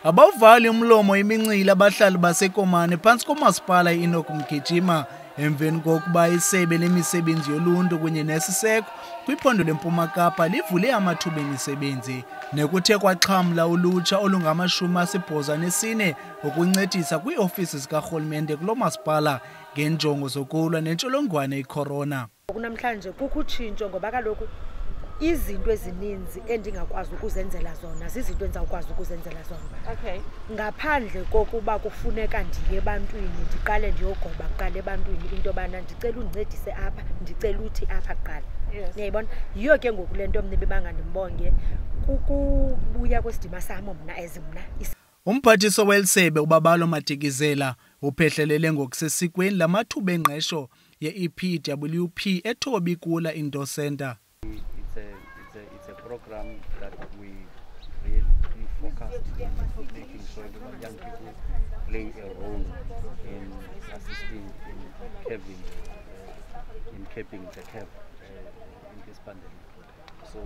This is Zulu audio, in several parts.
Abavali umlomo imincili abahlali baseKomane phantsi komasipala iEnoch Mgijima emveni kokuba isebe lemisebenzi yoluntu kunye nesiseko kwiphondo leMpuma Kapa livule amathuba emisebenzi nekuthe kwaxhamla ulutsha olungama-84 ukuncedisa kwiiofisi zikarhulumente kulo masipala ngeenjongo zokulwa nentsholongwane icorona. Kunamhlanje kukutshintsho ngoba kaloku izinto ezininzi endingakwazi ukuzenzela zona zizinto endizawukwazi ukuzenzela zona. Okay. Ngaphandle kokuba kufuneka ndiye ebantwini ndiqale ndiyogoba kuqala ebantwini into yobana ndicela undincedise apha, ndicela uthi apha kuqala. Niyayibona? Yiyo ke ngoku le nto mna bebangandimbonge kukubuya kwesidima sam mna mna. Umphathiso welisebe uBabalo Madikizela uphehlelele ngokusesikweni lamathuba engqesho ye-EPWP eThobi Kula Indoor Centre. It's a program that we really focused on making sure that young people play a role in assisting in keeping the curve in this pandemic. So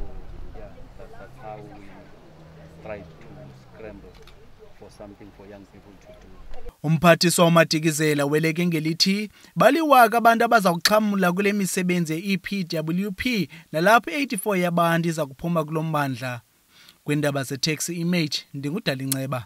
yeah, that's how we try to scramble for something for young people to do. Umphathiswa uMadikizela weleke ngelithi baliwaka abantu abaza kuxhamla kule misebenzi ye-EPWP nalapho 84 yabantu iza kuphuma kulo mmandla. Kwindaba zeTaxi Image ndingudala Inceba.